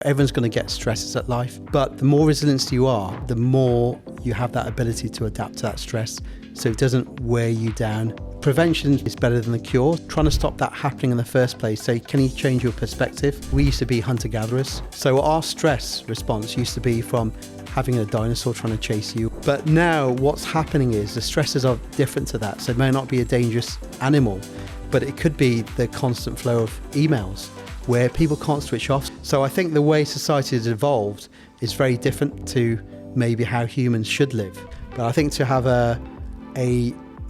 Everyone's going to get stresses at life, but the more resilient you are, the more you have that ability to adapt to that stress so it doesn't wear you down. Prevention is better than the cure. Trying to stop that happening in the first place. So can you change your perspective? We used to be hunter-gatherers. So our stress response used to be from having a dinosaur trying to chase you. But now what's happening is the stresses are different to that. So it may not be a dangerous animal, but it could be the constant flow of emails where people can't switch off. So I think the way society has evolved is very different to maybe how humans should live. But I think to have a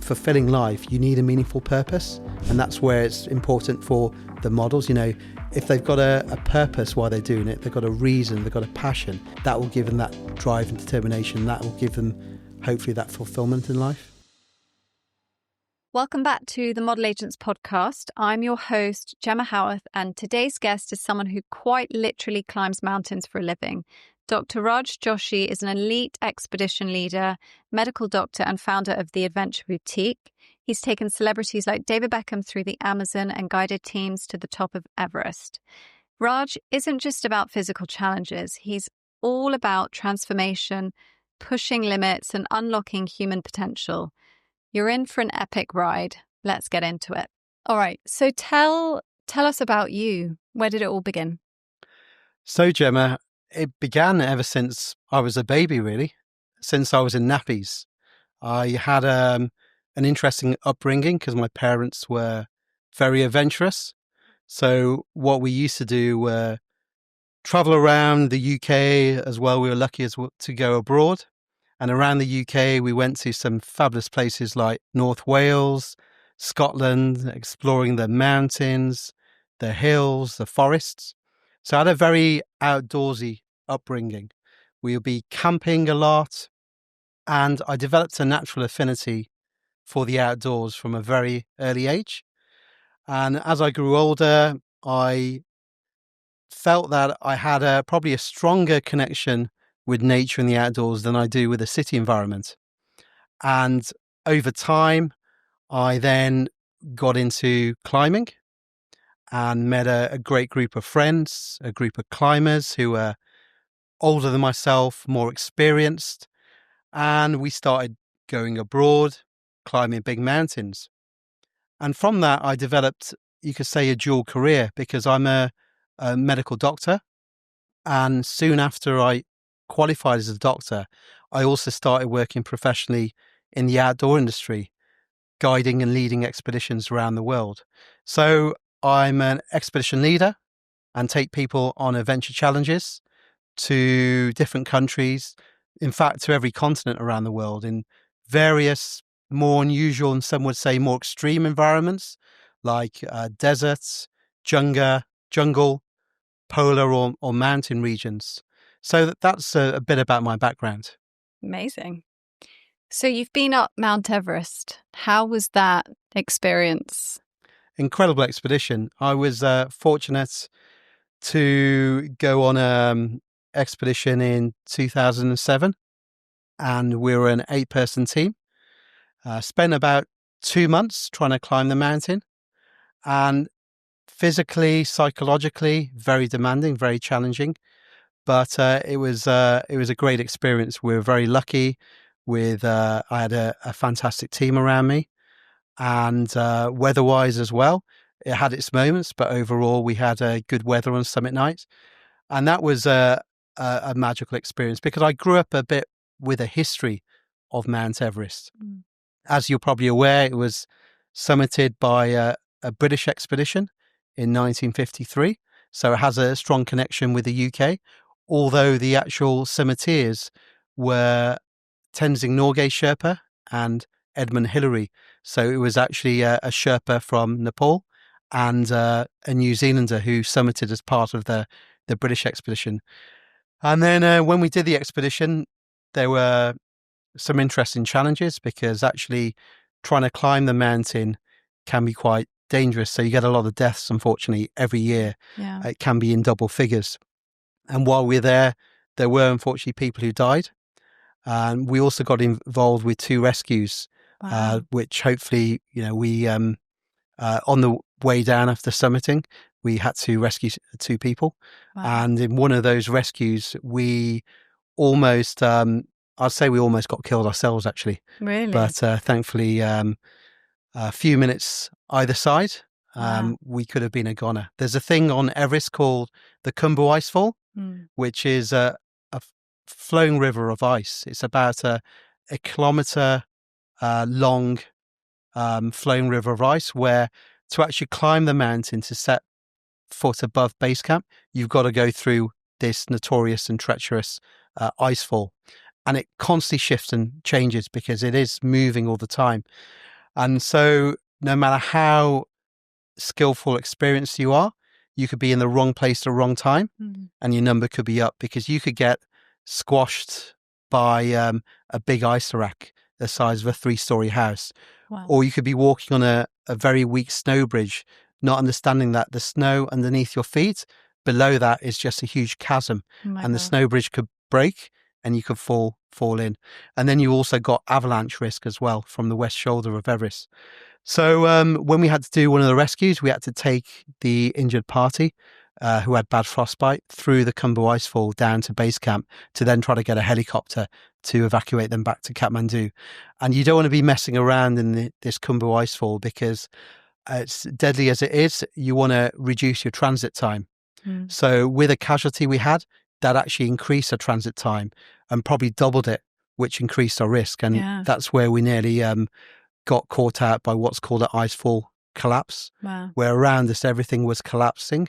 fulfilling life, you need a meaningful purpose. And that's where it's important for the models. You know, if they've got a purpose while they're doing it, they've got a reason, they've got a passion, that will give them that drive and determination. That will give them, hopefully, that fulfillment in life. Welcome back to the Model Agents podcast. I'm your host, Gemma Howarth, and today's guest is someone who quite literally climbs mountains for a living. Dr. Raj Joshi is an elite expedition leader, medical doctor, and founder of the Adventure Boutique. He's taken celebrities like David Beckham through the Amazon and guided teams to the top of Everest. Raj isn't just about physical challenges. He's all about transformation, pushing limits, and unlocking human potential. You're in for an epic ride. Let's get into it. All right. So tell us about you. Where did it all begin? So, Gemma, it began ever since I was a baby, really, since I was in nappies. I had an interesting upbringing because my parents were very adventurous. So what we used to do were travel around the UK as well. We were lucky to go abroad. And around the UK, we went to some fabulous places like North Wales, Scotland, exploring the mountains, the hills, the forests. So I had a very outdoorsy upbringing. We would be camping a lot, and I developed a natural affinity for the outdoors from a very early age. And as I grew older, I felt that I had probably a stronger connection with nature and the outdoors than I do with the city environment. And over time, I then got into climbing and met a great group of friends, a group of climbers who were older than myself, more experienced. And we started going abroad, climbing big mountains. And from that, I developed, you could say, a dual career because I'm a medical doctor. And soon after I qualified as a doctor, I also started working professionally in the outdoor industry, guiding and leading expeditions around the world. So I'm an expedition leader and take people on adventure challenges to different countries, in fact, to every continent around the world in various more unusual and some would say more extreme environments like deserts, jungle, polar or mountain regions. So that's a bit about my background. Amazing. So you've been up Mount Everest. How was that experience? Incredible expedition. I was fortunate to go on an expedition in 2007, and we were an 8-person team. Spent about 2 months trying to climb the mountain, and physically, psychologically, very demanding, very challenging. But it was a great experience. We were very lucky with I had a fantastic team around me, and weather-wise as well. It had its moments, but overall we had good weather on summit night, and that was a magical experience because I grew up a bit with a history of Mount Everest. Mm. As you're probably aware, it was summited by a British expedition in 1953, so it has a strong connection with the UK. Although the actual summiteers were Tenzing Norgay Sherpa and Edmund Hillary. So it was actually a Sherpa from Nepal and a New Zealander who summited as part of the British expedition. And then when we did the expedition, there were some interesting challenges because actually trying to climb the mountain can be quite dangerous. So you get a lot of deaths, unfortunately, every year. Yeah. It can be in double figures. And while we were there were unfortunately people who died. And we also got involved with 2 rescues, wow. Which hopefully, we on the way down after summiting, we had to rescue 2 people. Wow. And in one of those rescues, we almost, I'd say we almost got killed ourselves, actually. Really? But thankfully, a few minutes either side, Wow. we could have been a goner. There's a thing on Everest called the Khumbu Icefall, which is a flowing river of ice. It's about a kilometre long flowing river of ice, where to actually climb the mountain to set foot above base camp, you've got to go through this notorious and treacherous ice fall. And it constantly shifts and changes because it is moving all the time. And so no matter how skillful, experienced you are, you could be in the wrong place at the wrong time and your number could be up, because you could get squashed by a big ice rack the size of a 3-story house. Wow. Or you could be walking on a very weak snow bridge, not understanding that the snow underneath your feet, below that is just a huge chasm, and the snow bridge could break and you could fall in. And then you also got avalanche risk as well from the west shoulder of Everest. So when we had to do one of the rescues, we had to take the injured party who had bad frostbite through the Khumbu Icefall down to base camp to then try to get a helicopter to evacuate them back to Kathmandu. And you don't want to be messing around in this Khumbu Icefall, because as deadly as it is, you want to reduce your transit time. So with a casualty we had, that actually increased our transit time and probably doubled it, which increased our risk. And that's where we nearly got caught out by what's called an icefall collapse, where around us everything was collapsing.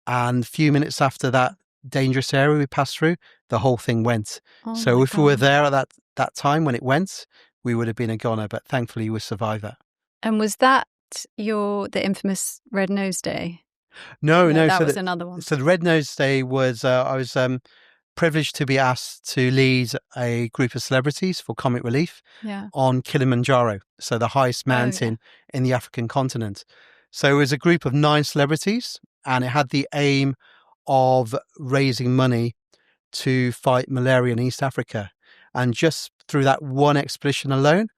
And a few minutes after that dangerous area we passed through, the whole thing went. So if we were there at that time when it went, we would have been a goner, but thankfully we survived that. And was that the infamous Red Nose Day? No. That so was another one. So the Red Nose Day was, I was privileged to be asked to lead a group of celebrities for comic relief on Kilimanjaro, so the highest mountain in the African continent. So it was a group of 9 celebrities, and it had the aim of raising money to fight malaria in East Africa. And just through that one expedition alone,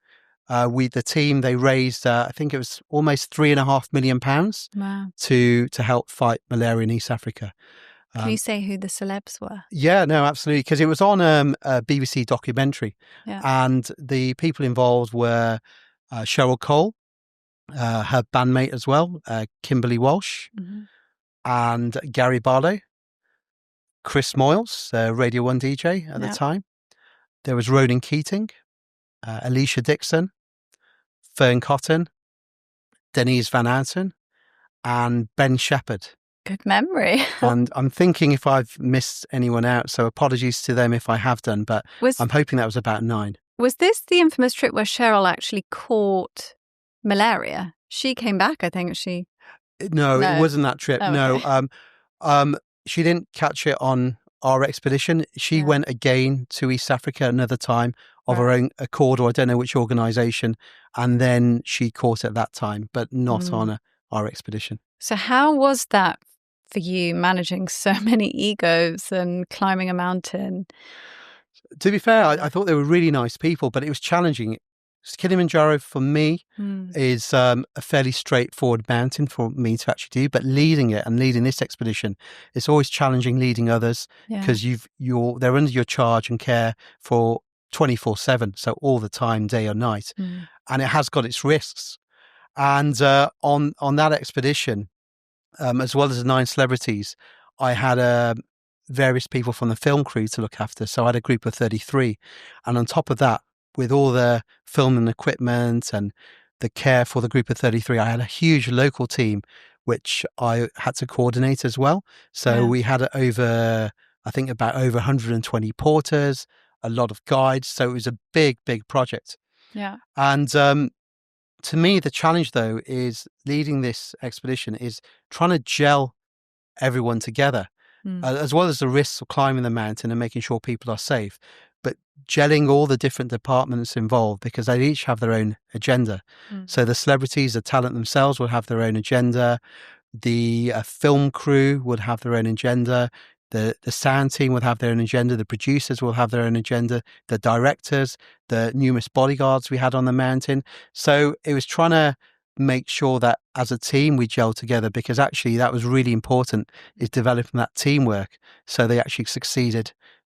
the team, they raised, I think it was almost £3.5 million to help fight malaria in East Africa. Can you say who the celebs were? Yeah, no, absolutely. Because it was on a BBC documentary. And the people involved were Cheryl Cole, her bandmate as well, Kimberly Walsh, and Gary Barlow, Chris Moyles, Radio 1 DJ at the time. There was Ronan Keating, Alicia Dixon, Fern Cotton, Denise Van Outen, and Ben Shepherd. Good memory. And I'm thinking if I've missed anyone out, so apologies to them if I have done, but I'm hoping that was about 9. Was this the infamous trip where Cheryl actually caught malaria? She came back, I think. No, it wasn't that trip. Oh, No, she didn't catch it on our expedition. She went again to East Africa another time of her own accord, or I don't know which organisation, and then she caught it at that time, but not on our expedition. So how was that for you, managing so many egos and climbing a mountain? To be fair, I thought they were really nice people, but it was challenging. Kilimanjaro for me is a fairly straightforward mountain for me to actually do, but leading it and leading this expedition, it's always challenging leading others, because they're under your charge and care for 24/7, so all the time, day or night, and it has got its risks. And on that expedition, as well as the 9 celebrities, I had various people from the film crew to look after. So I had a group of 33. And on top of that, with all the filming equipment and the care for the group of 33, I had a huge local team, which I had to coordinate as well. So we had over 120 porters, a lot of guides. So it was a big, big project. Yeah. And to me, the challenge, though, is leading this expedition is trying to gel everyone together, as well as the risks of climbing the mountain and making sure people are safe, but gelling all the different departments involved, because they each have their own agenda. So the celebrities, the talent themselves will have their own agenda. The film crew would have their own agenda. The sound team would have their own agenda. The producers will have their own agenda. The directors, the numerous bodyguards we had on the mountain. So it was trying to make sure that as a team we gel together, because actually that was really important, is developing that teamwork so they actually succeeded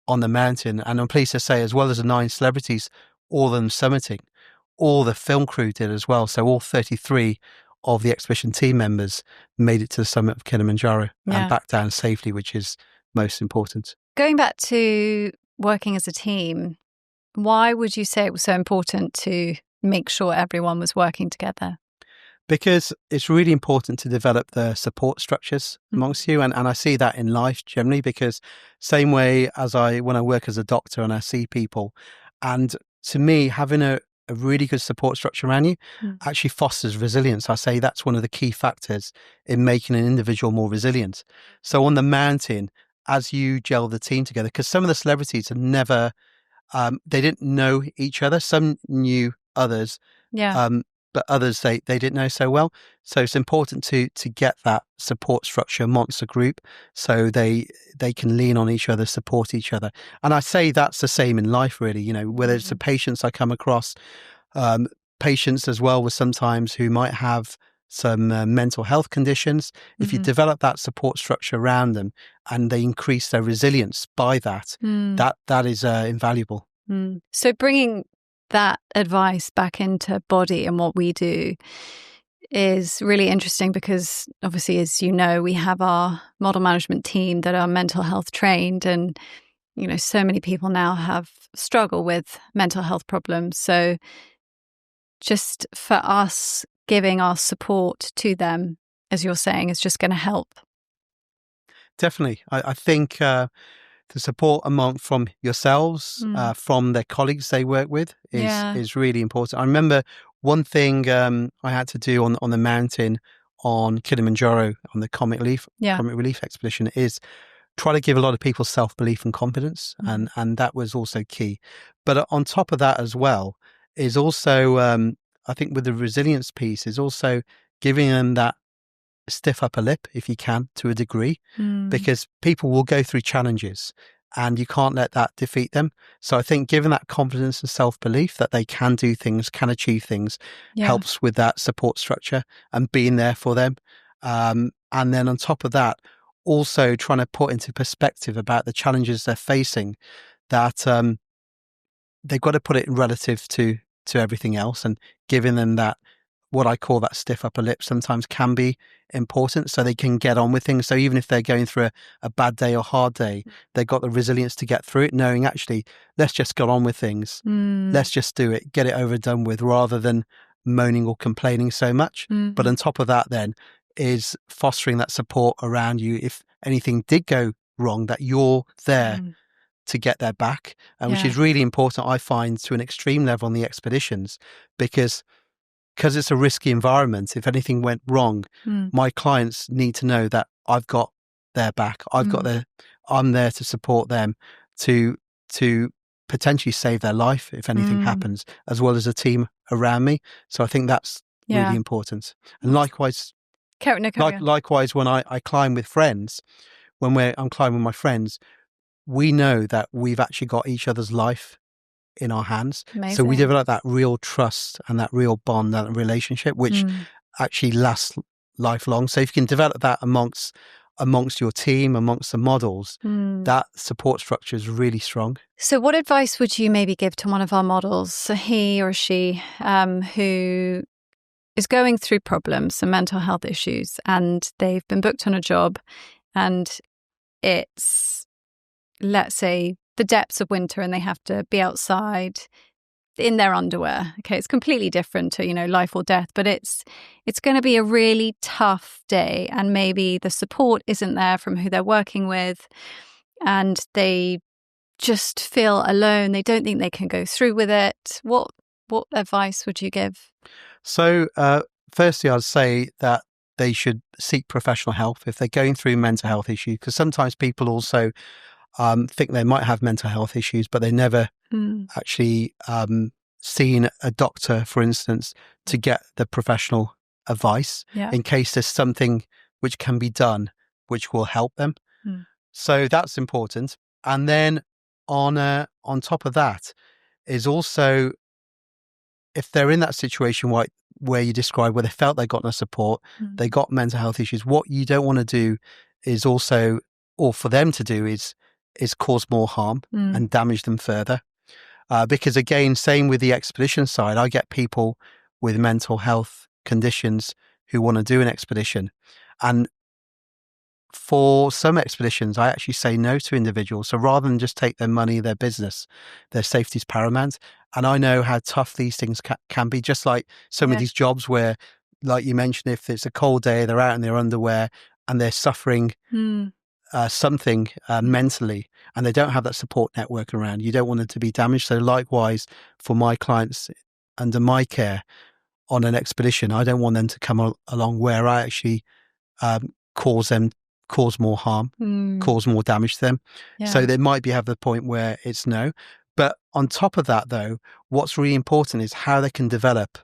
on the mountain. And I'm pleased to say, as well as the 9 celebrities, all of them summiting, all the film crew did as well. So all 33 of the expedition team members made it to the summit of Kilimanjaro and back down safely, which is most important. Going back to working as a team, why would you say it was so important to make sure everyone was working together? Because it's really important to develop the support structures amongst you. And I see that in life generally, because same way as when I work as a doctor and I see people, and to me, having a really good support structure around you actually fosters resilience. I say that's one of the key factors in making an individual more resilient. So on the mountain, as you gel the team together, because some of the celebrities have never, they didn't know each other. Some knew others. But others they didn't know so well. So it's important to get that support structure amongst a group so they can lean on each other, support each other. And I say that's the same in life, really, you know, whether it's the patients I come across, patients as well with sometimes who might have some mental health conditions. If you develop that support structure around them and they increase their resilience by that, that is invaluable. So bringing that advice back into body and what we do is really interesting, because obviously, as you know, we have our model management team that are mental health trained, and you know, so many people now have struggle with mental health problems. So just for us giving our support to them, as you're saying, is just going to help. Definitely. I think the support from yourselves, from their colleagues they work with is really important. I remember one thing I had to do on the mountain on Kilimanjaro on the Comic Relief expedition is try to give a lot of people self-belief and confidence, and that was also key. But on top of that as well is also, I think with the resilience piece, is also giving them that stiff upper lip, if you can, to a degree, because people will go through challenges and you can't let that defeat them. So I think giving that confidence and self-belief that they can do things, can achieve things, helps with that support structure and being there for them. And then on top of that, also trying to put into perspective about the challenges they're facing, that they've got to put it in relative to everything else, and giving them that, what I call that stiff upper lip, sometimes can be important so they can get on with things. So even if they're going through a bad day or hard day, they've got the resilience to get through it, knowing actually, let's just get on with things. Let's just do it, get it over and done with, rather than moaning or complaining so much. But on top of that then is fostering that support around you. If anything did go wrong, that you're there to get their back, which is really important, I find, to an extreme level on the expeditions, because it's a risky environment. If anything went wrong, my clients need to know that I've got their back. I'm there to support them to potentially save their life if anything happens, as well as a team around me. So I think that's really important. And likewise, when I climb with friends, when I'm climbing with my friends, we know that we've actually got each other's life in our hands. Amazing. So we develop that real trust and that real bond, that relationship, which actually lasts lifelong. So if you can develop that amongst your team, amongst the models, that support structure is really strong. So what advice would you maybe give to one of our models, so he or she, who is going through problems, some mental health issues, and they've been booked on a job, and it's, let's say, the depths of winter, and they have to be outside in their underwear. Okay, it's completely different to, life or death, but it's going to be a really tough day, and maybe the support isn't there from who they're working with, and they just feel alone. They don't think they can go through with it. What advice would you give? So, firstly, I'd say that they should seek professional help if they're going through mental health issues, because sometimes people also think they might have mental health issues, but they never actually seen a doctor, for instance, to get the professional advice in case there's something which can be done which will help them. So that's important. And then on top of that is also, if they're in that situation where you describe where they felt they got no support, they got mental health issues. What you don't want to do is also, or for them to do, is cause more harm and damage them further. Because again, same with the expedition side, I get people with mental health conditions who want to do an expedition. And for some expeditions, I actually say no to individuals. So rather than just take their money, their business, their safety is paramount. And I know how tough these things can be, just like some of these jobs where, like you mentioned, if it's a cold day, they're out in their underwear and they're suffering something mentally, and they don't have that support network around. You don't want them to be damaged. So likewise, for my clients under my care on an expedition, I don't want them to come along where I actually cause more harm, cause more damage to them. So they might have the point where it's no. But on top of that, though, what's really important is how they can develop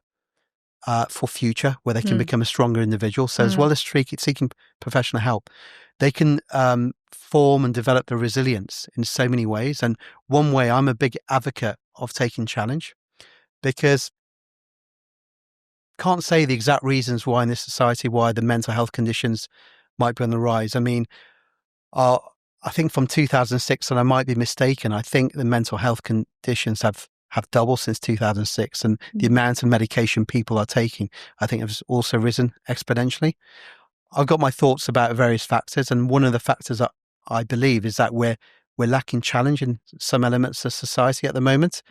for future, where they can become a stronger individual. So as well as seeking professional help, they can form and develop the resilience in so many ways. And one way, I'm a big advocate of taking challenge, because can't say the exact reasons why in this society, why the mental health conditions might be on the rise. I mean, I think from 2006, and I might be mistaken, I think the mental health conditions have doubled since 2006, and the amount of medication people are taking, I think, has also risen exponentially. I've got my thoughts about various factors, and one of the factors that I believe is that we're lacking challenge in some elements of society at the moment,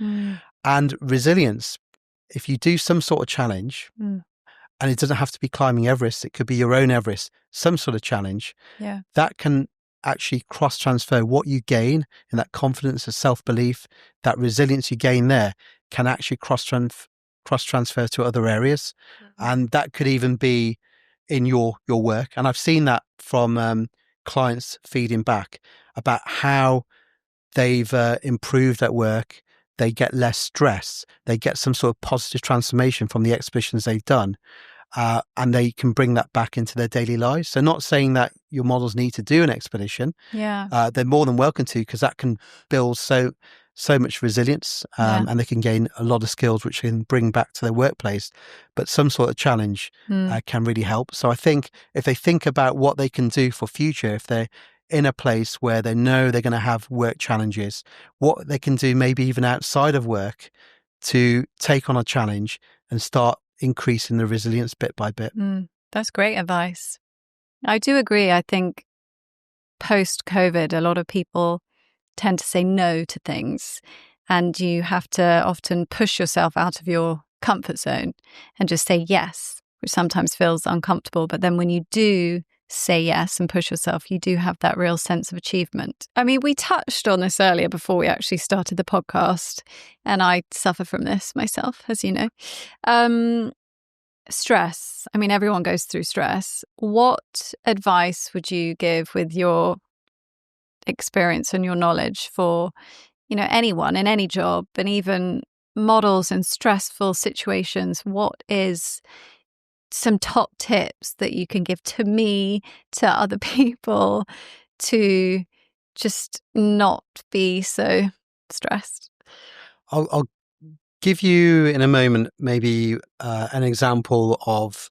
and resilience. If you do some sort of challenge, and it doesn't have to be climbing Everest, it could be your own Everest, some sort of challenge, that can actually cross-transfer what you gain in that confidence, the self-belief, that resilience you gain there can actually cross-transfer to other areas. And that could even be in your work. And I've seen that from clients feeding back about how they've improved at work. They get less stress. They get some sort of positive transformation from the expeditions they've done. And they can bring that back into their daily lives. So not saying that your models need to do an expedition. They're more than welcome to, because that can build so much resilience, and they can gain a lot of skills which they can bring back to their workplace. But some sort of challenge can really help. So I think if they think about what they can do for future, if they're in a place where they know they're going to have work challenges, what they can do maybe even outside of work to take on a challenge and start increasing the resilience bit by bit. That's great advice. I do agree. I think post-COVID, a lot of people tend to say no to things, and you have to often push yourself out of your comfort zone and just say yes, which sometimes feels uncomfortable. But then when you do say yes and push yourself, you do have that real sense of achievement. I mean, we touched on this earlier before we actually started the podcast, and I suffer from this myself, as you know. Stress. I mean, everyone goes through stress. What advice would you give with your experience and your knowledge for, anyone in any job, and even models in stressful situations? What is some top tips that you can give to me, to other people, to just not be so stressed? I'll give you in a moment maybe an example of,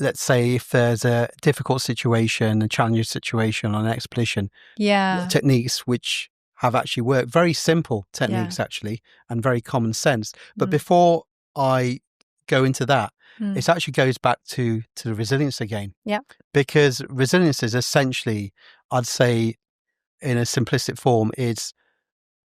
let's say, if there's a difficult situation, a challenging situation on an expedition, techniques which have actually worked, very simple techniques actually, and very common sense. But before I go into that, it actually goes back to the resilience again. Because resilience is essentially, I'd say in a simplistic form, is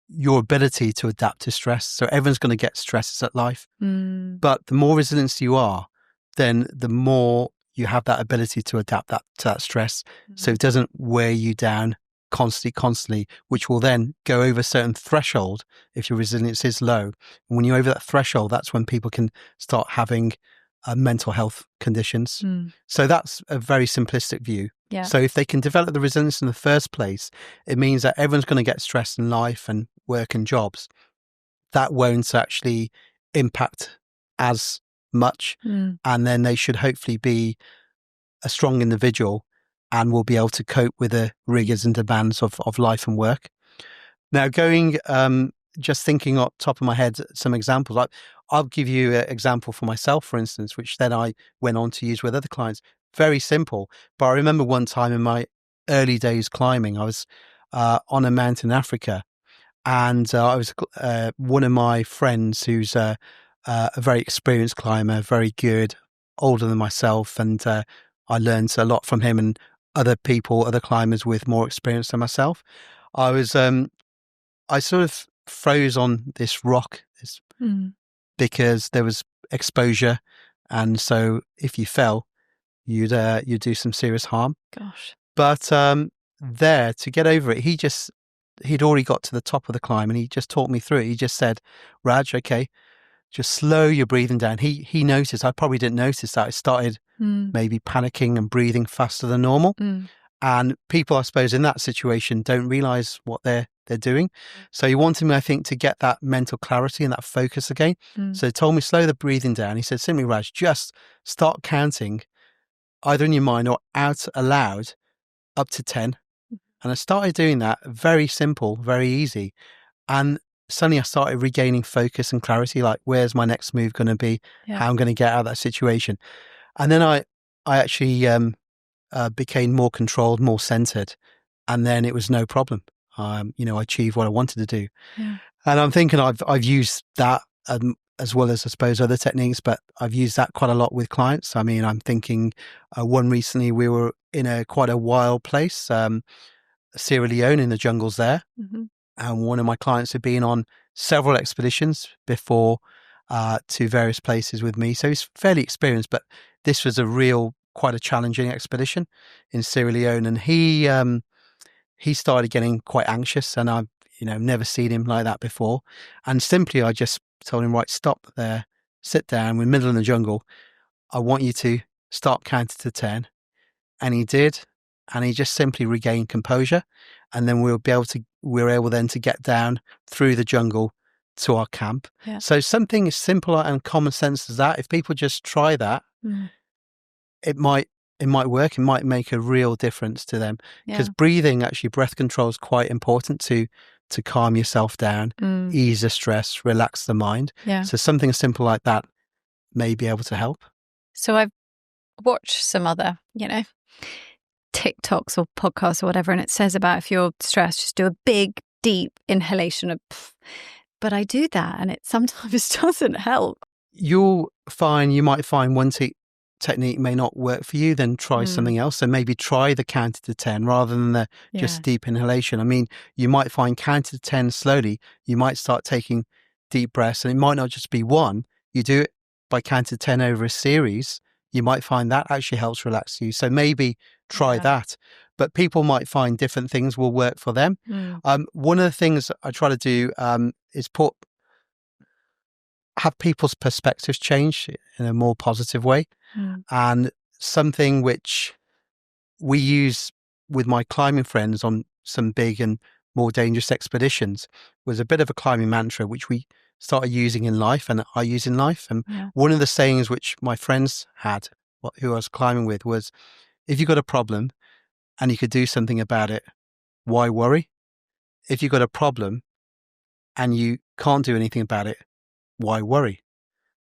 your ability to adapt to stress. So everyone's going to get stresses at life, but the more resilient you are, then the more you have that ability to adapt to that stress. So it doesn't wear you down constantly, which will then go over a certain threshold if your resilience is low. And when you're over that threshold, that's when people can start having mental health conditions. So that's a very simplistic view. So if they can develop the resilience in the first place, it means that everyone's going to get stressed in life and work and jobs. That won't actually impact as much. And then they should hopefully be a strong individual and will be able to cope with the rigors and demands of life and work. Now, going just thinking off the top of my head, some examples. Like, I'll give you an example for myself, for instance, which then I went on to use with other clients. Very simple. But I remember one time in my early days climbing, I was on a mountain in Africa, and I was one of my friends who's a very experienced climber, very good, older than myself, and I learned a lot from him and other people, other climbers with more experience than myself. I sort of froze on this rock because there was exposure, and so if you fell, you'd do some serious harm. Gosh. But there, to get over it, he'd already got to the top of the climb, and he just talked me through it. He just said, "Raj, okay, just slow your breathing down." He noticed. I probably didn't notice that. I started maybe panicking and breathing faster than normal. And people, I suppose, in that situation don't realize what they're doing. So he wanted me, I think, to get that mental clarity and that focus again. So he told me, slow the breathing down. He said, simply, Raj, just start counting either in your mind or out aloud up to 10. And I started doing that. Very simple, very easy. And suddenly I started regaining focus and clarity, like, where's my next move going to be? How I'm going to get out of that situation. And then I actually became more controlled, more centered. And then it was no problem. I achieved what I wanted to do. Yeah. And I'm thinking I've used that as well as, I suppose, other techniques, but I've used that quite a lot with clients. I mean, I'm thinking one recently, we were in quite a wild place, Sierra Leone, in the jungles there. And one of my clients had been on several expeditions before to various places with me. So he's fairly experienced, but this was quite a challenging expedition in Sierra Leone. And he started getting quite anxious, and I've never seen him like that before. And simply, I just told him, right, stop there, sit down. We're in the middle of the jungle. I want you to start counting to 10. And he did. And he just simply regained composure. And then we were able then to get down through the jungle to our camp. Yeah. So something as simple and common sense as that, if people just try that, it might work. It might make a real difference to them, because breathing, actually, breath control is quite important to calm yourself down, ease the stress, relax the mind. Yeah. So something as simple like that may be able to help. So I've watched some other, TikToks or podcasts or whatever, and it says about, if you're stressed, just do a big, deep inhalation of, but I do that and it sometimes doesn't help. You might find one technique may not work for you, then try something else. So maybe try the count to 10 rather than the just deep inhalation. I mean, you might find count to 10 slowly. You might start taking deep breaths, and it might not just be one. You do it by count to 10 over a series. You might find that actually helps relax you. So maybe try that. But people might find different things will work for them. One of the things I try to do is have people's perspectives change in a more positive way. And something which we use with my climbing friends on some big and more dangerous expeditions was a bit of a climbing mantra, which we started using in life and I use in life. And one of the sayings which my friends had, who I was climbing with, was, if you got a problem and you could do something about it, why worry? If you got a problem and you can't do anything about it, why worry?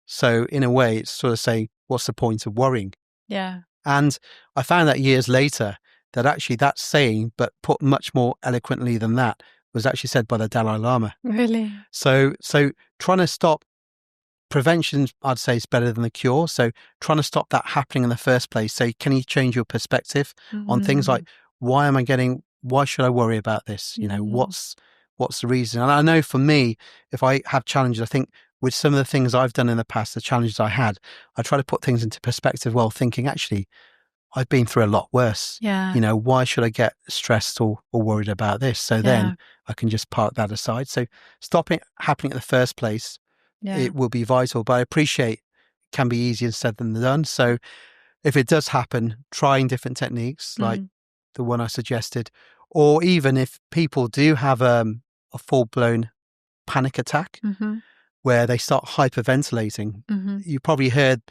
So in a way, it's sort of saying, what's the point of worrying? Yeah. And I found that years later that actually that saying, but put much more eloquently than that, was actually said by the Dalai Lama. Really? So trying to stop prevention, I'd say, is better than the cure. So trying to stop that happening in the first place. So can you change your perspective on things like, why should I worry about this? What's the reason? And I know for me, if I have challenges, I think with some of the things I've done in the past, the challenges I had, I try to put things into perspective while thinking, actually, I've been through a lot worse. Yeah. Why should I get stressed or worried about this? So then I can just park that aside. So stopping it happening in the first place, it will be vital. But I appreciate it can be easier said than done. So if it does happen, trying different techniques like the one I suggested, or even if people do have a full-blown panic attack where they start hyperventilating, you probably heard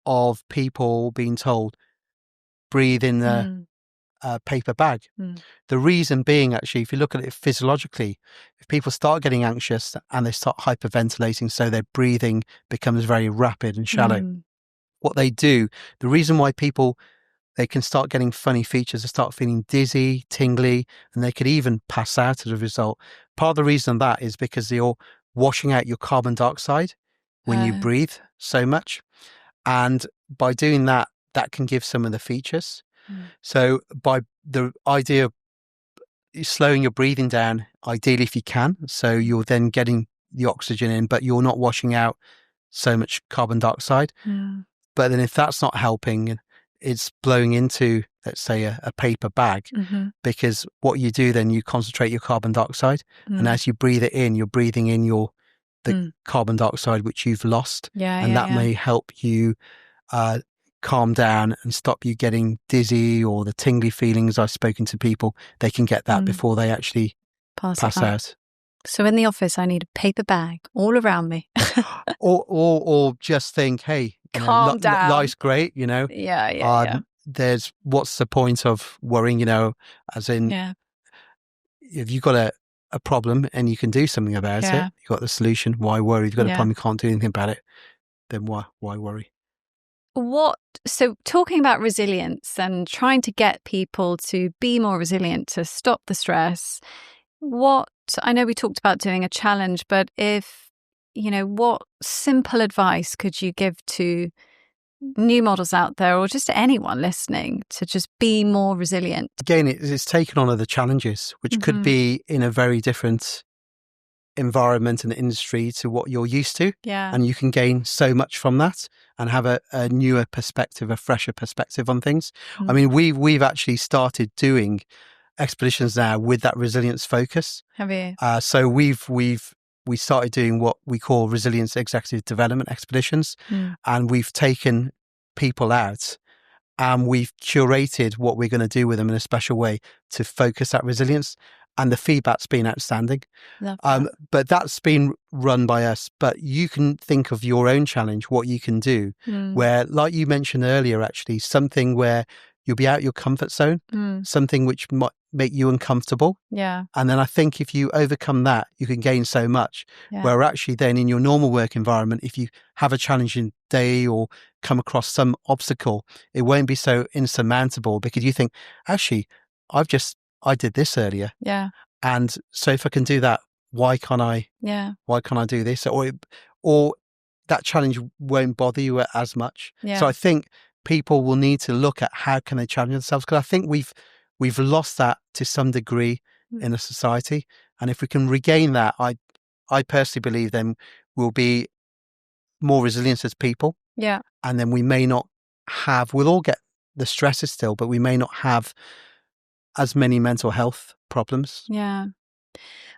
of people being told, breathe in the paper bag. The reason being, actually, if you look at it physiologically, if people start getting anxious and they start hyperventilating, so their breathing becomes very rapid and shallow, what they do, the reason why people, they can start getting funny features, they start feeling dizzy, tingly, and they could even pass out as a result. Part of the reason that is because you're washing out your carbon dioxide when you breathe so much. And by doing that, that can give some of the features. So by the idea of slowing your breathing down, ideally if you can, so you're then getting the oxygen in, but you're not washing out so much carbon dioxide. But then if that's not helping, it's blowing into, let's say, a paper bag, because what you do then, you concentrate your carbon dioxide, and as you breathe it in, you're breathing in the carbon dioxide which you've lost, that may help you calm down and stop you getting dizzy or the tingly feelings. I've spoken to people, they can get that before they actually pass out. So in the office, I need a paper bag all around me. or just think, hey, calm down. Life's great, There's, what's the point of worrying, as in, if you've got a problem and you can do something about it, you've got the solution, why worry? If you've got a problem, you can't do anything about it, then why worry? So talking about resilience and trying to get people to be more resilient, to stop the stress, I know we talked about doing a challenge, but what simple advice could you give to new models out there, or just anyone listening, to just be more resilient? Again, it's taken on other challenges, which could be in a very different environment and industry to what you're used to. And you can gain so much from that and have a newer perspective, a fresher perspective on things. I mean, we've actually started doing expeditions now with that resilience focus. Have you? So we started doing what we call resilience executive development expeditions, and we've taken people out and we've curated what we're going to do with them in a special way to focus that resilience. And the feedback's been outstanding. But that's been run by us. But you can think of your own challenge, what you can do, where, like you mentioned earlier, actually, something where you'll be out your comfort zone, something which might make you uncomfortable. And then I think if you overcome that, you can gain so much. Where actually then in your normal work environment, if you have a challenging day or come across some obstacle, it won't be so insurmountable, because you think, actually, I did this earlier. And so if I can do that, why can't I do this? Or that challenge won't bother you as much. So I think people will need to look at how can they challenge themselves, because I think we've lost that to some degree in a society. And if we can regain that, I personally believe then we'll be more resilient as people. And then we may not we'll all get the stresses still, but we may not have as many mental health problems.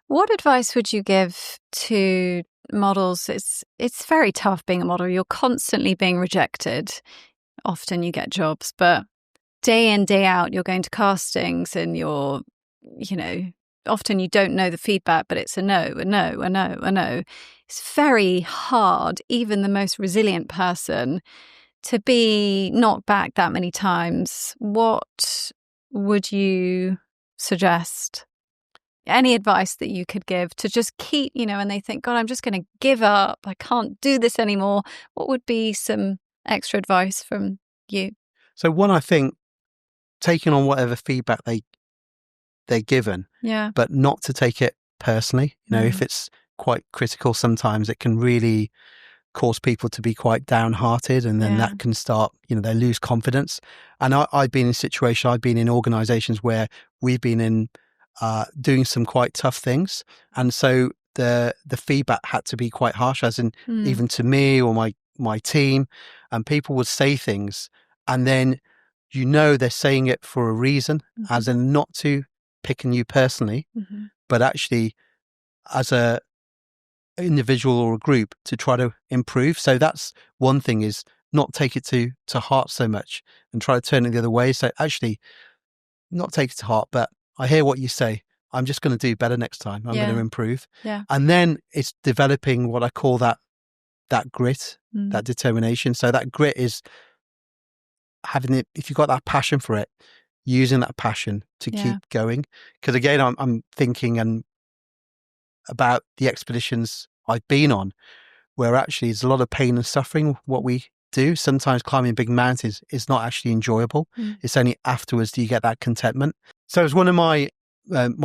What advice would you give to models? It's very tough being a model. You're constantly being rejected. Often you get jobs, but day in, day out, you're going to castings and you're, often you don't know the feedback, but it's a no, a no, a no, a no. It's very hard, even the most resilient person, to be knocked back that many times. What would you suggest? Any advice that you could give to just keep, and they think, God, I'm just going to give up. I can't do this anymore. What would be some extra advice from you? So one, I think, taking on whatever feedback they're given, but not to take it personally. If it's quite critical, sometimes it can really cause people to be quite downhearted, and then that can start, they lose confidence. And I've been in organizations where we've been in doing some quite tough things, and so the feedback had to be quite harsh, as in even to me or my team, and people would say things, and then they're saying it for a reason, as in not to pick on you personally, but actually as a individual or a group to try to improve. So that's one thing, is not take it to heart so much and try to turn it the other way. So actually not take it to heart, but I hear what you say. I'm just going to do better next time. I'm going to improve. And then it's developing what I call that grit, that determination. So that grit is having it, if you've got that passion for it, using that passion to keep going. Because again, I'm thinking about the expeditions I've been on, where actually there's a lot of pain and suffering. What we do sometimes, climbing big mountains, is not actually enjoyable. It's only afterwards do you get that contentment. So as one of my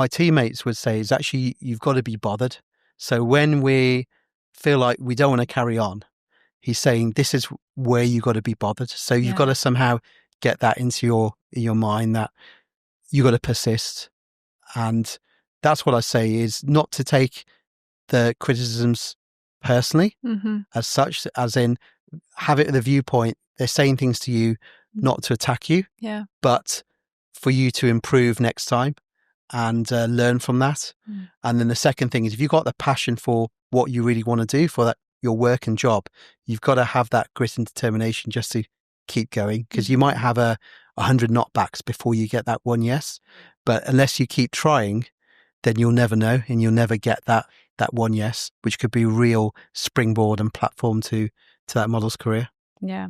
teammates would say, is actually you've got to be bothered. So when we feel like we don't want to carry on, he's saying this is where you got to be bothered. So you've got to somehow get that into your mind that you got to persist. And that's what I say, is not to take the criticisms personally as such, as in have it with a viewpoint. They're saying things to you not to attack you, but for you to improve next time and learn from that. And then the second thing is, if you've got the passion for what you really want to do for that, your work and job, you've got to have that grit and determination just to keep going, because you might have 100 knockbacks before you get that one yes. But unless you keep trying, then you'll never know, and you'll never get that one yes, which could be a real springboard and platform to that model's career. Yeah.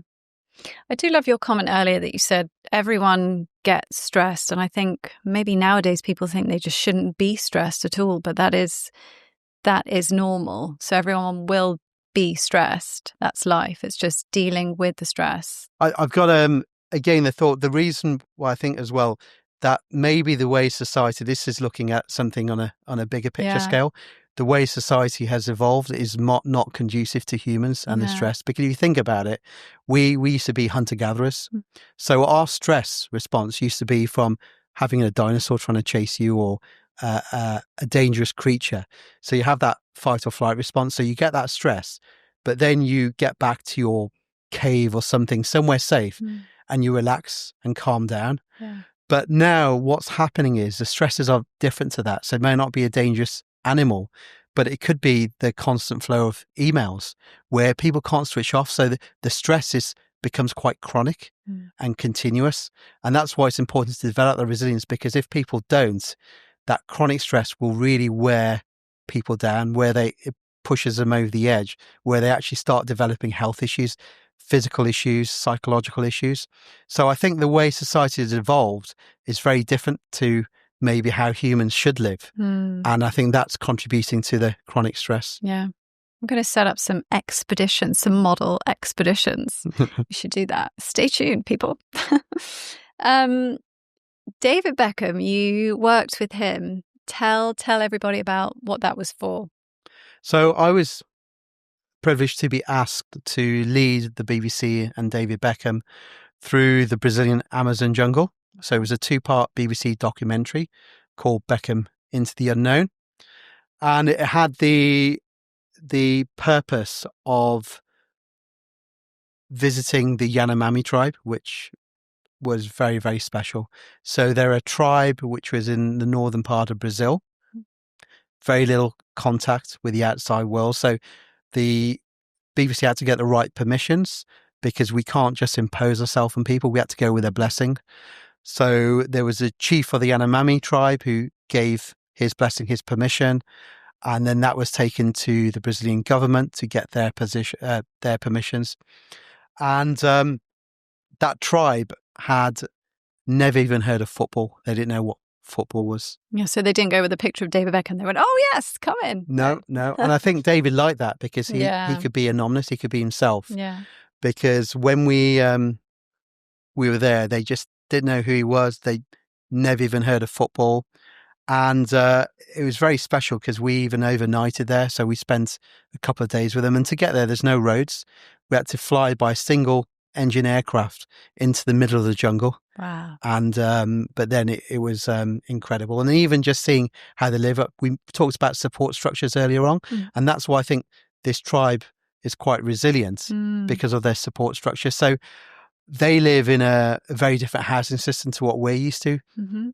I do love your comment earlier that you said everyone gets stressed. And I think maybe nowadays people think they just shouldn't be stressed at all, but that is normal. So everyone will be stressed. That's life. It's just dealing with the stress. I've got, again, the reason why I think as well, that maybe the way society, this is looking at something on a bigger picture scale, the way society has evolved is not conducive to humans and the stress. Because if you think about it, we used to be hunter-gatherers. So our stress response used to be from having a dinosaur trying to chase you, or a dangerous creature. So you have that fight or flight response. So you get that stress, but then you get back to your cave or something, somewhere safe, and you relax and calm down. But now what's happening is the stresses are different to that. So it may not be a dangerous animal, but it could be the constant flow of emails where people can't switch off. So the stress becomes quite chronic and continuous. And that's why it's important to develop the resilience, because if people don't, that chronic stress will really wear people down, where it pushes them over the edge, where they actually start developing health issues, physical issues, psychological issues. So I think the way society has evolved is very different to maybe how humans should live. And I think that's contributing to the chronic stress. Yeah. I'm going to set up some expeditions, some model expeditions. You should do that. Stay tuned, people. David Beckham, you worked with him. Tell everybody about what that was for. So I was privileged to be asked to lead the BBC and David Beckham through the Brazilian Amazon jungle. So it was a 2-part BBC documentary called Beckham Into the Unknown. And it had the purpose of visiting the Yanomami tribe, which was very, very special. So they're a tribe which was in the northern part of Brazil. Very little contact with the outside world. So the BBC had to get the right permissions, because we can't just impose ourselves on people. We had to go with their blessing. So there was a chief of the Yanomami tribe who gave his blessing, his permission, and then that was taken to the Brazilian government to get their permissions. And that tribe had never even heard of football. They didn't know what football was. Yeah, so they didn't go with a picture of David Beckham. They went, "Oh yes, come in." No. And I think David liked that, because he could be anonymous. He could be himself. Yeah. Because when we were there, they just didn't know who he was. They never even heard of football. And it was very special, because we even overnighted there. So we spent a couple of days with them. And to get there, there's no roads. We had to fly by a single engine aircraft into the middle of the jungle. Wow. And but then it was incredible. And then even just seeing how they live. We talked about support structures earlier on. And that's why I think this tribe is quite resilient, because of their support structure. So they live in a very different housing system to what we're used to.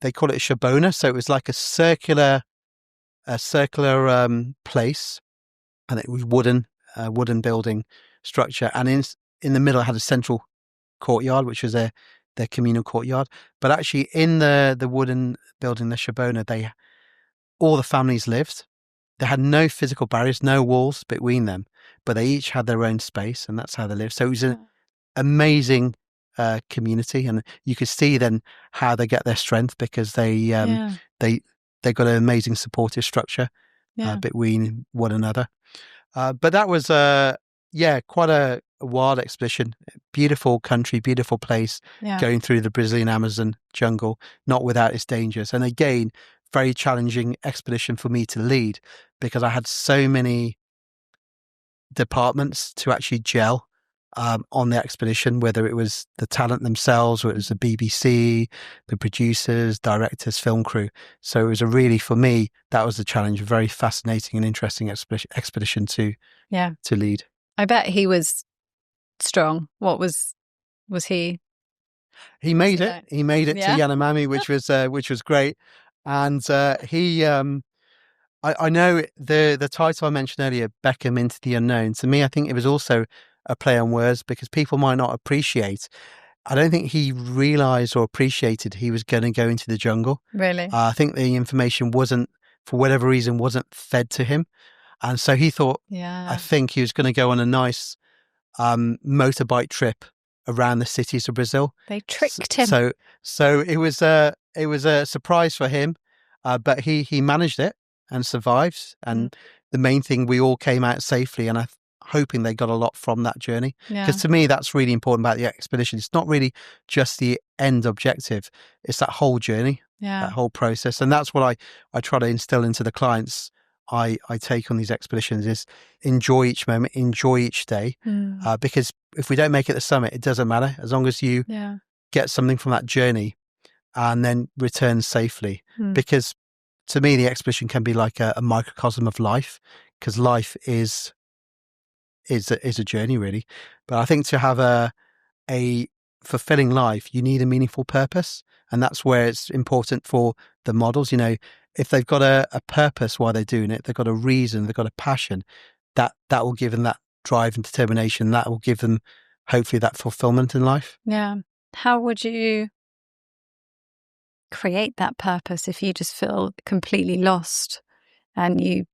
They call it a shabona. So it was like a circular place, and it was wooden building structure. And in the middle, it had a central courtyard, which was their communal courtyard. But actually, in the wooden building, the shabona, all the families lived. They had no physical barriers, no walls between them, but they each had their own space, and that's how they lived. So it was an amazing community, and you could see then how they get their strength because they got an amazing supportive structure between one another. But that was quite a wild expedition. Beautiful country, beautiful place, going through the Brazilian Amazon jungle, not without its dangers. And again, very challenging expedition for me to lead because I had so many departments to actually gel on the expedition, whether it was the talent themselves or it was the BBC, the producers, directors, film crew. So it was for me, that was the challenge, a very fascinating and interesting expedition to lead. I bet he was strong. What was he? He made it. He made it to Yanomami, which was great. And he, I know the title I mentioned earlier, Beckham into the Unknown. To me, I think it was also a play on words because people might not appreciate. I don't think he realised or appreciated he was going to go into the jungle. Really? I think the information wasn't, for whatever reason, wasn't fed to him. And so he thought, I think he was going to go on a nice motorbike trip around the cities of Brazil. They tricked him. So it was a surprise for him, but he managed it and survived. And the main thing, we all came out safely, and I'm hoping they got a lot from that journey. Because to me, that's really important about the expedition. It's not really just the end objective; it's that whole journey, that whole process, and that's what I try to instill into the clients I take on these expeditions: is enjoy each moment, enjoy each day, because if we don't make it to the summit, it doesn't matter as long as you get something from that journey and then return safely. Because to me, the expedition can be like a microcosm of life, because life is a journey, really. But I think to have a fulfilling life, you need a meaningful purpose, and that's where it's important for the models. If they've got a purpose while they're doing it, they've got a reason, they've got a passion, that will give them that drive and determination. That will give them hopefully that fulfillment in life. Yeah. How would you create that purpose if you just feel completely lost and you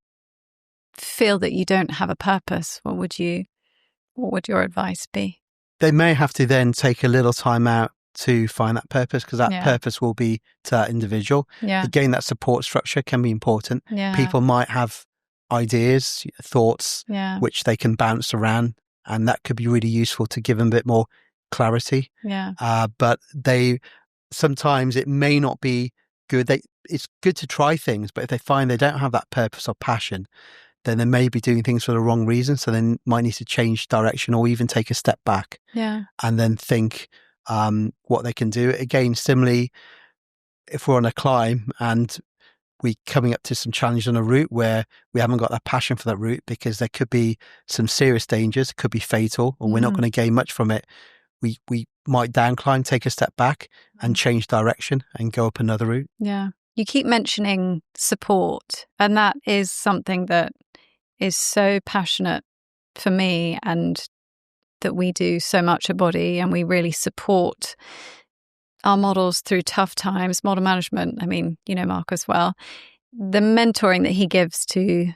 feel that you don't have a purpose? What would your advice be? They may have to then take a little time out to find that purpose, because that purpose will be to that individual. Again, that support structure can be important. People might have ideas, thoughts, which they can bounce around, and that could be really useful to give them a bit more clarity. But sometimes it may not be good. It's good to try things, but if they find they don't have that purpose or passion, then they may be doing things for the wrong reason. So they might need to change direction or even take a step back and then think what they can do. Again, similarly, if we're on a climb and we're coming up to some challenge on a route where we haven't got that passion for that route because there could be some serious dangers, it could be fatal, or we're not going to gain much from it, we might down climb, take a step back and change direction and go up another route. Yeah. You keep mentioning support, and that is something that is so passionate for me, and that we do so much at Body, and we really support our models through tough times. Model management, I mean, Mark as well. The mentoring that he gives to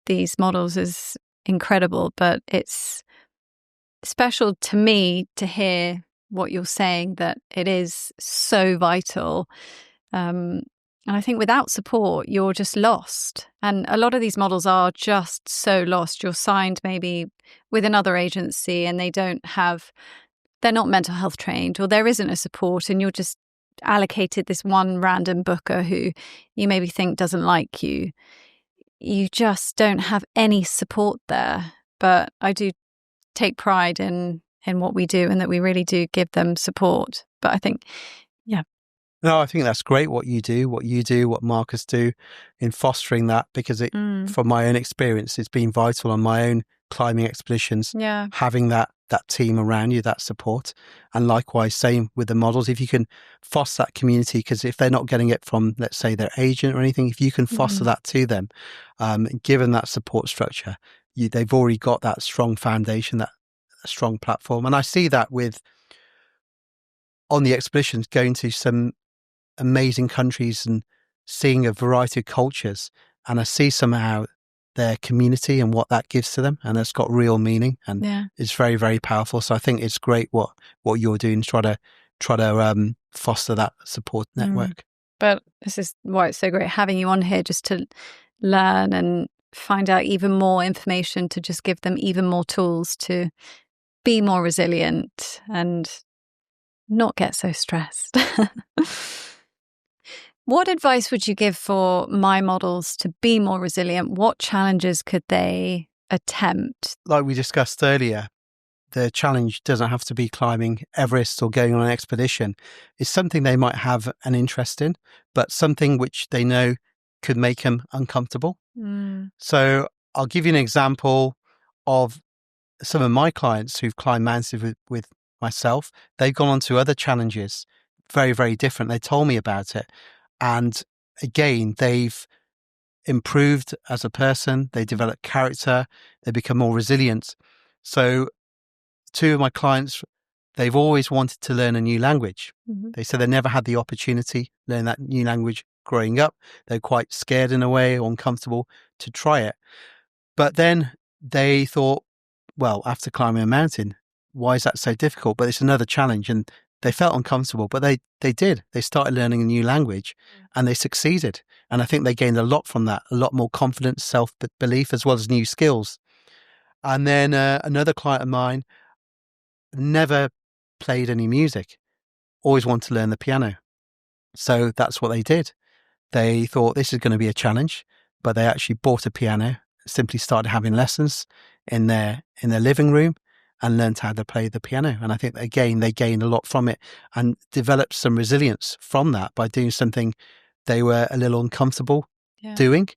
these models is incredible, but it's special to me to hear what you're saying, that it is so vital. And I think without support, you're just lost. And a lot of these models are just so lost. You're signed maybe with another agency and they're not mental health trained, or there isn't a support, and you're just allocated this one random booker who you maybe think doesn't like you. You just don't have any support there. But I do take pride in what we do, and that we really do give them support. But I think, No, I think that's great what you do, what Marcus do in fostering that, because from my own experience, it's been vital on my own climbing expeditions, having that team around you, that support. And likewise, same with the models. If you can foster that community, because if they're not getting it from, let's say, their agent or anything, if you can foster that to them, given that support structure, they've already got that strong foundation, that strong platform. And I see that on the expeditions, going to some amazing countries and seeing a variety of cultures, and I see somehow their community and what that gives to them, and it's got real meaning, and it's very, very powerful. So I think it's great what you're doing to try to foster that support network. But this is why it's so great having you on here, just to learn and find out even more information, to just give them even more tools to be more resilient and not get so stressed. What advice would you give for my models to be more resilient? What challenges could they attempt? Like we discussed earlier, the challenge doesn't have to be climbing Everest or going on an expedition. It's something they might have an interest in, but something which they know could make them uncomfortable. So I'll give you an example of some of my clients who've climbed mountains with myself. They've gone on to other challenges, very, very different. They told me about it. And again, they've improved as a person. They develop character. They become more resilient. So 2 of my clients, they've always wanted to learn a new language. They said they never had the opportunity to learn that new language growing up. They're quite scared in a way, or uncomfortable to try it. But then they thought, well, after climbing a mountain, why is that so difficult? But it's another challenge. And they felt uncomfortable, but they did. They started learning a new language and they succeeded. And I think they gained a lot from that, a lot more confidence, self-belief, as well as new skills. And then another client of mine never played any music, always wanted to learn the piano. So that's what they did. They thought this is going to be a challenge, but they actually bought a piano, simply started having lessons in their living room, and learned how to play the piano. And I think, again, they gained a lot from it and developed some resilience from that by doing something they were a little uncomfortable doing.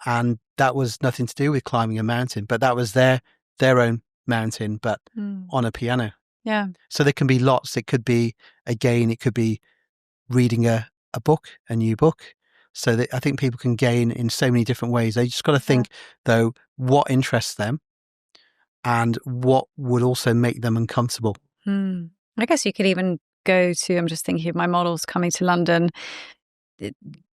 And that was nothing to do with climbing a mountain, but that was their own mountain, but on a piano. Yeah. So there can be lots. It could be, again, it could be reading a book, a new book. So that I think people can gain in so many different ways. They just got to think, though, what interests them and what would also make them uncomfortable. I guess you could even go to, I'm just thinking of my models coming to London,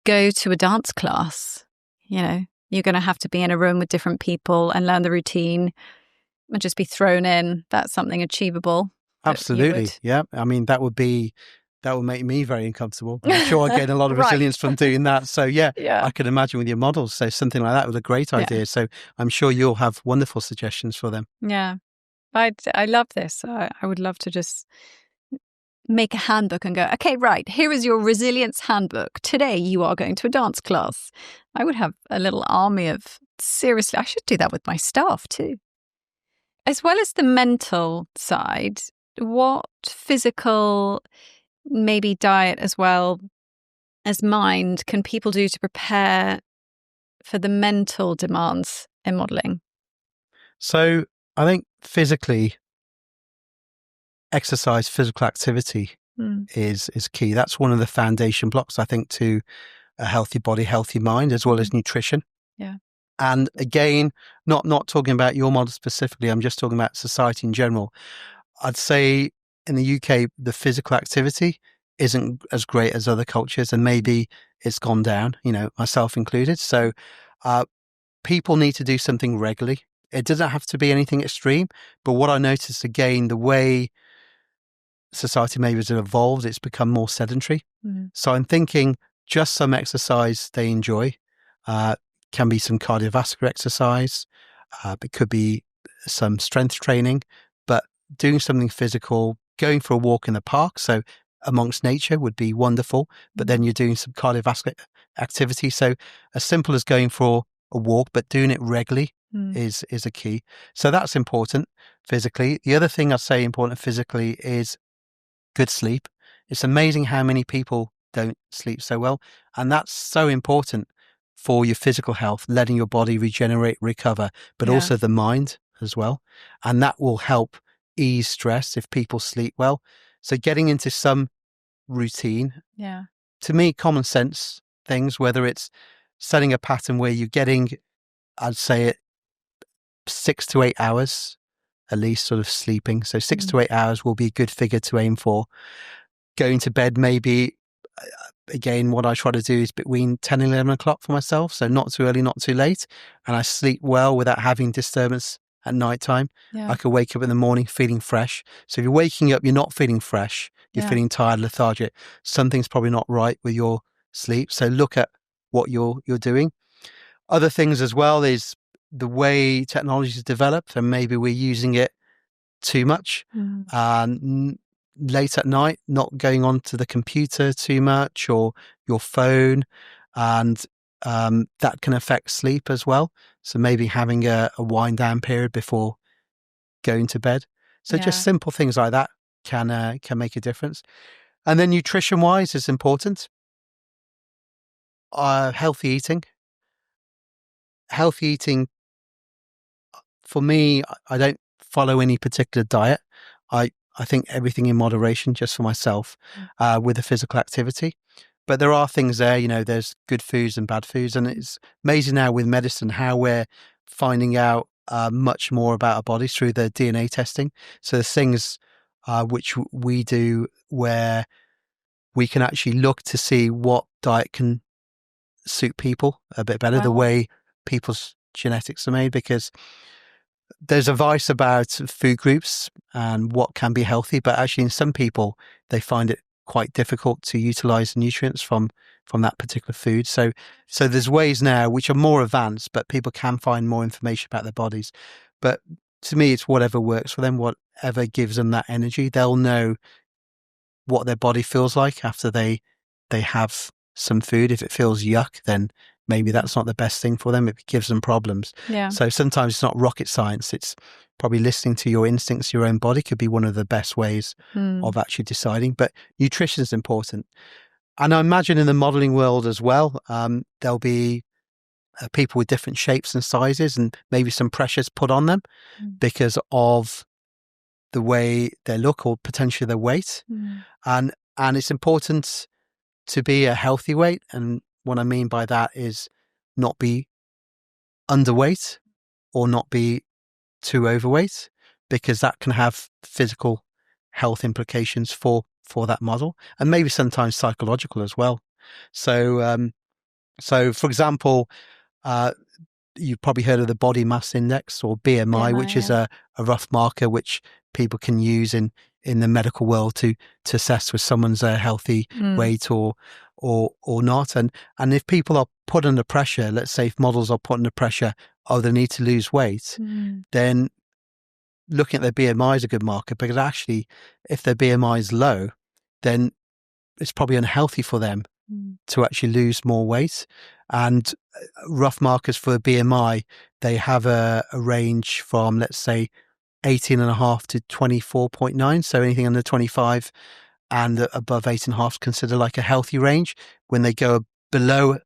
go to a dance class. You know, you're going to have to be in a room with different people and learn the routine and just be thrown in. That's something achievable. Absolutely. Yeah. I mean, that would make me very uncomfortable. I'm sure I gain a lot of resilience from doing that. So yeah, I could imagine with your models. So something like that was a great idea. So I'm sure you'll have wonderful suggestions for them. Yeah. I love this. I would love to just make a handbook and go, okay, right, here is your resilience handbook. Today you are going to a dance class. I would have a little army of, seriously, I should do that with my staff too. As well as the mental side, what physical, maybe diet as well as mind, can people do to prepare for the mental demands in modelling? So I think physically, exercise, physical activity is key. That's one of the foundation blocks, I think, to a healthy body, healthy mind, as well as nutrition. Yeah. And again, not talking about your model specifically, I'm just talking about society in general. I'd say in the UK, the physical activity isn't as great as other cultures, and maybe it's gone down, myself included. So people need to do something regularly. It doesn't have to be anything extreme, but what I noticed, again, the way society maybe has evolved, it's become more sedentary. So I'm thinking just some exercise they enjoy. Can be some cardiovascular exercise. It could be some strength training, but doing something physical, going for a walk in the park. So amongst nature would be wonderful, but then you're doing some cardiovascular activity. So as simple as going for a walk, but doing it regularly is a key. So that's important physically. The other thing I'd say important physically is good sleep. It's amazing how many people don't sleep so well. And that's so important for your physical health, letting your body regenerate, recover, but also the mind as well. And that will help ease stress if people sleep well. So getting into some routine, to me, common sense things, whether it's setting a pattern where you're getting, I'd say it 6 to 8 hours, at least sort of sleeping. So 6 to 8 hours will be a good figure to aim for. Going to bed maybe again, what I try to do is between 10 and 11 o'clock for myself. So not too early, not too late. And I sleep well without having disturbance at night time. Yeah. I could wake up in the morning feeling fresh. So if you're waking up, you're not feeling fresh, you're feeling tired, lethargic, something's probably not right with your sleep. So look at what you're doing. Other things as well is the way technology is developed, and maybe we're using it too much. Late at night, not going onto the computer too much or your phone, and that can affect sleep as well. So maybe having a wind down period before going to bed. So just simple things like that can make a difference. And then nutrition wise is important. Healthy eating. For me, I don't follow any particular diet. I think everything in moderation, just for myself, with the physical activity. But there are things there, there's good foods and bad foods. And it's amazing now with medicine how we're finding out much more about our bodies through the DNA testing. So there's things which we do where we can actually look to see what diet can suit people a bit better, the way people's genetics are made, because there's advice about food groups and what can be healthy, but actually in some people, they find it quite difficult to utilize nutrients from that particular food. So there's ways now which are more advanced, but people can find more information about their bodies. But to me, it's whatever works for them, whatever gives them that energy. They'll know what their body feels like after they have some food. If it feels yuck, then maybe that's not the best thing for them. It gives them problems. Yeah. So sometimes it's not rocket science. It's probably listening to your instincts, your own body could be one of the best ways of actually deciding. But nutrition is important. And I imagine in the modeling world as well, there'll be people with different shapes and sizes and maybe some pressures put on them because of the way they look or potentially their weight. And it's important to be a healthy weight. And what I mean by that is not be underweight or not be too overweight, because that can have physical health implications for that model, and maybe sometimes psychological as well. So for example, you've probably heard of the body mass index or BMI, which is a rough marker which people can use in the medical world to assess whether someone's a healthy weight or not. And if people are put under pressure, let's say if models are put under pressure, they need to lose weight, then looking at their BMI is a good marker, because actually if their BMI is low, then it's probably unhealthy for them to actually lose more weight. And rough markers for BMI, they have a range from, let's say, 18.5 to 24.9. So anything under 25 and above 8.5 is considered like a healthy range. When they go below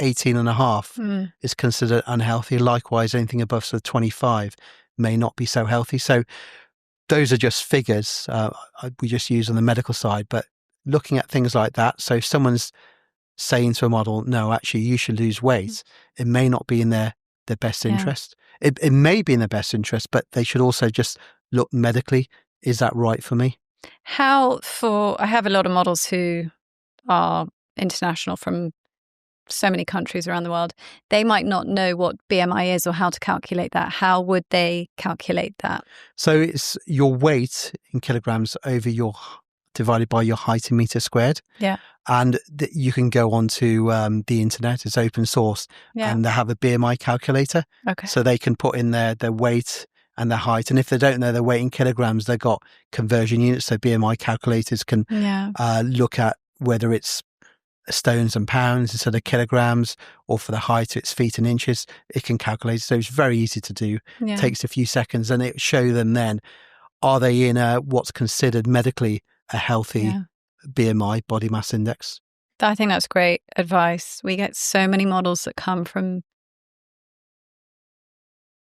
18.5 is considered unhealthy. Likewise, anything above sort of 25 may not be so healthy. So those are just figures we just use on the medical side. But looking at things like that, so if someone's saying to a model, no, actually you should lose weight, it may not be in their best interest. It may be in their best interest, but they should also just look medically, is that right for me? I have a lot of models who are international from so many countries around the world. They might not know what BMI is or how to calculate that. How would they calculate that? So it's your weight in kilograms over divided by your height in meters squared. Yeah. And you can go onto the internet, it's open source, and they have a BMI calculator. Okay. So they can put in their weight and their height. And if they don't know their weight in kilograms, they've got conversion units. So BMI calculators can look at whether it's stones and pounds instead of kilograms, or for the height, it's feet and inches. It can calculate. So it's very easy to do. It takes a few seconds, and it show them then, are they in what's considered medically a healthy BMI, body mass index. I think that's great advice. We get so many models that come from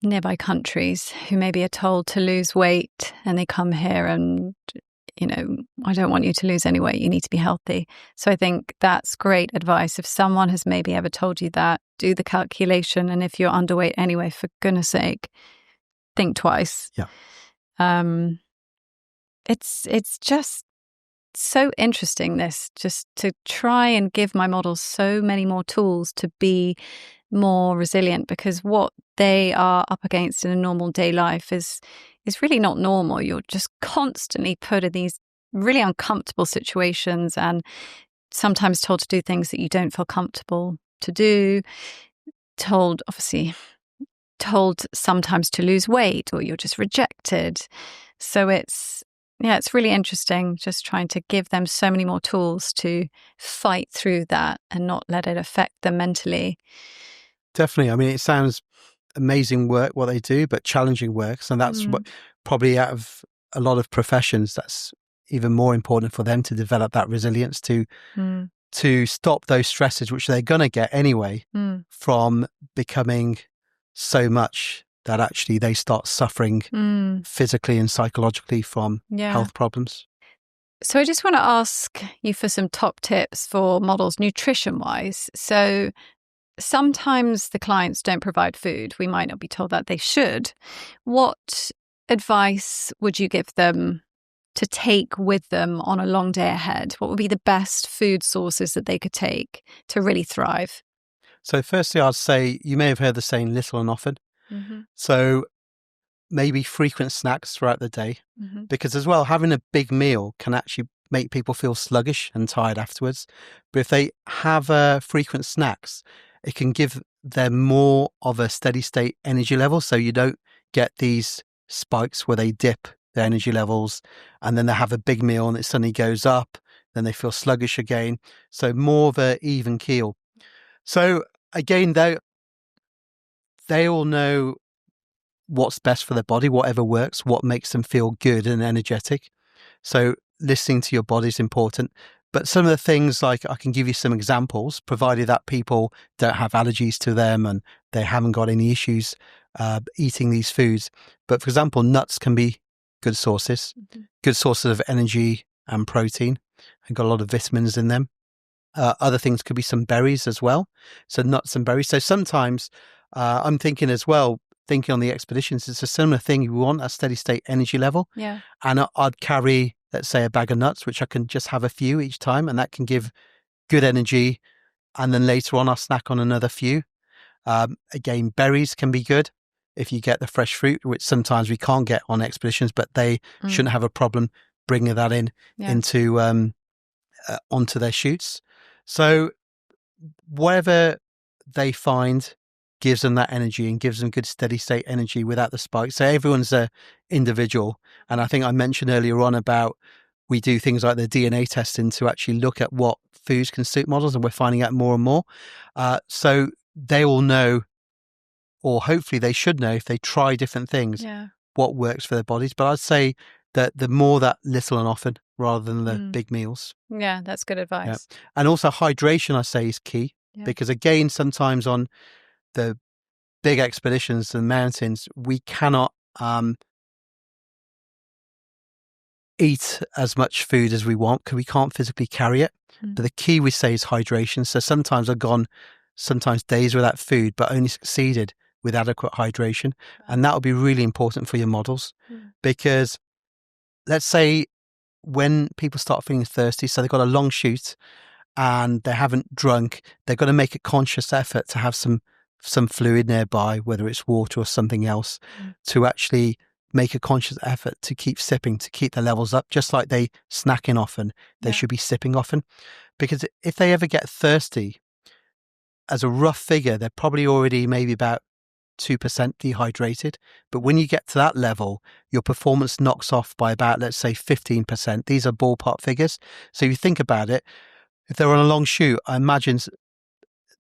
nearby countries who maybe are told to lose weight, and they come here and, I don't want you to lose any weight. You need to be healthy. So I think that's great advice. If someone has maybe ever told you that, do the calculation. And if you're underweight anyway, for goodness sake, think twice. Yeah. It's just so interesting, this, just to try and give my models so many more tools to be more resilient, because what they are up against in a normal day life is really not normal. You're just constantly put in these really uncomfortable situations and sometimes told to do things that you don't feel comfortable to do, told sometimes to lose weight, or you're just rejected. So it's really interesting, just trying to give them so many more tools to fight through that and not let it affect them mentally. Definitely. I mean, it sounds amazing work what they do, but challenging work. So that's what probably out of a lot of professions, that's even more important for them to develop that resilience to stop those stresses, which they're going to get anyway, from becoming so much that actually they start suffering physically and psychologically from health problems. So I just want to ask you for some top tips for models nutrition-wise. So sometimes the clients don't provide food. We might not be told that they should. What advice would you give them to take with them on a long day ahead? What would be the best food sources that they could take to really thrive? So firstly, I'd say you may have heard the saying little and often. So maybe frequent snacks throughout the day, because as well, having a big meal can actually make people feel sluggish and tired afterwards. But if they have frequent snacks, it can give them more of a steady state energy level. So you don't get these spikes where they dip their energy levels and then they have a big meal and it suddenly goes up, then they feel sluggish again. So more of an even keel. So again, they all know what's best for their body, whatever works, what makes them feel good and energetic. So listening to your body is important. But some of the things, like I can give you some examples, provided that people don't have allergies to them and they haven't got any issues eating these foods. But for example, nuts can be good sources of energy and protein, and got a lot of vitamins in them. Other things could be some berries as well. So nuts and berries. So sometimes I'm thinking as well, thinking on the expeditions, it's a similar thing. You want a steady state energy level. Yeah. And I'd carry, let's say, a bag of nuts, which I can just have a few each time. And that can give good energy. And then later on, I'll snack on another few. Again, berries can be good if you get the fresh fruit, which sometimes we can't get on expeditions, but they shouldn't have a problem bringing that into onto their shoots. So whatever they find gives them that energy and gives them good steady state energy without the spike. So everyone's a individual. And I think I mentioned earlier on about we do things like the DNA testing to actually look at what foods can suit models, and we're finding out more and more. So they all know, or hopefully they should know if they try different things, what works for their bodies. But I'd say that the more that little and often rather than the big meals. Yeah, that's good advice. Yeah. And also hydration, I say, is key because again, sometimes on the big expeditions and mountains, we cannot eat as much food as we want because we can't physically carry it. But the key, we say, is hydration. So sometimes I've gone days without food, but only succeeded with adequate hydration. And that will be really important for your models because let's say when people start feeling thirsty, so they've got a long shoot and they haven't drunk, they're going to make a conscious effort to have some fluid nearby, whether it's water or something else, to actually make a conscious effort to keep sipping, to keep the levels up. Just like they snacking often, they should be sipping often. Because if they ever get thirsty, as a rough figure, they're probably already maybe about 2% dehydrated. But when you get to that level, your performance knocks off by about, let's say, 15%. These are ballpark figures. So if you think about it, if they're on a long shoot, I imagine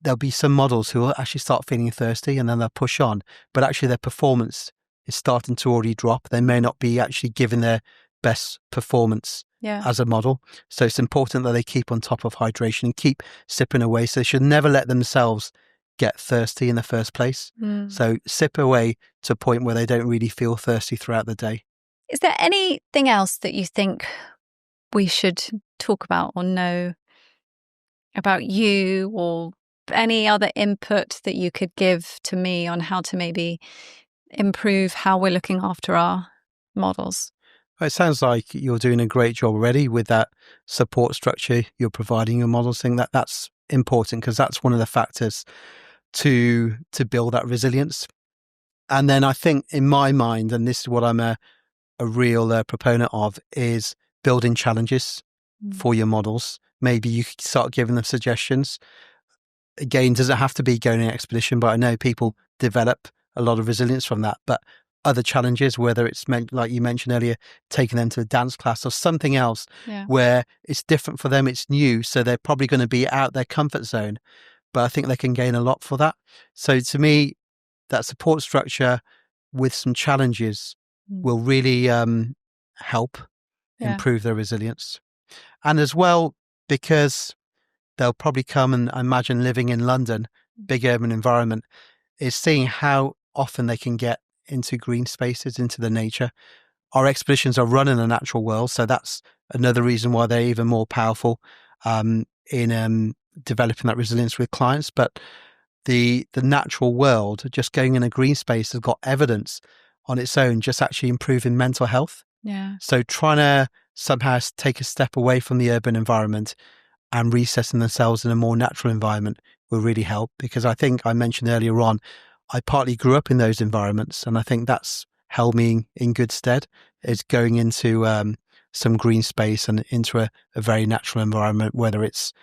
there'll be some models who will actually start feeling thirsty and then they'll push on. But actually their performance is starting to already drop. They may not be actually giving their best performance as a model. So it's important that they keep on top of hydration and keep sipping away. So they should never let themselves get thirsty in the first place. So sip away to a point where they don't really feel thirsty throughout the day. Is there anything else that you think we should talk about or know about you, or any other input that you could give to me on how to maybe improve how we're looking after our models? It sounds like you're doing a great job already with that support structure you're providing your models. I think that that's important because that's one of the factors to build that resilience. And then I think in my mind, and this is what I'm a real proponent of, is building challenges for your models. Maybe you could start giving them suggestions. Again, doesn't have to be going on an expedition, but I know people develop a lot of resilience from that. But other challenges, whether it's meant, like you mentioned earlier, taking them to a dance class or something else where it's different for them, it's new, so they're probably going to be out their comfort zone. But I think they can gain a lot for that. So to me, that support structure with some challenges will really help improve their resilience. And as well, because they'll probably come, and I imagine living in London, big urban environment, is seeing how often they can get into green spaces, into the nature. Our expeditions are run in the natural world, so that's another reason why they're even more powerful in developing that resilience with clients. But the natural world, just going in a green space, has got evidence on its own, just actually improving mental health. Yeah. So trying to somehow take a step away from the urban environment and recessing themselves in a more natural environment will really help. Because I think I mentioned earlier on, I partly grew up in those environments, and I think that's held me in good stead, is going into some green space and into a very natural environment, whether it's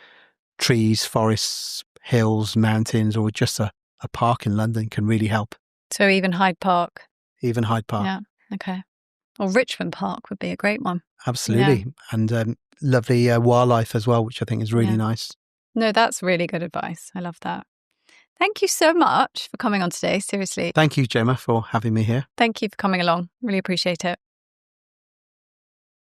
trees, forests, hills, mountains, or just a park in London can really help. So even Hyde Park? Even Hyde Park. Yeah, okay. Or Richmond Park would be a great one. Absolutely. Yeah. And lovely wildlife as well, which I think is really nice. No, that's really good advice. I love that. Thank you so much for coming on today, seriously. Thank you, Gemma, for having me here. Thank you for coming along. Really appreciate it.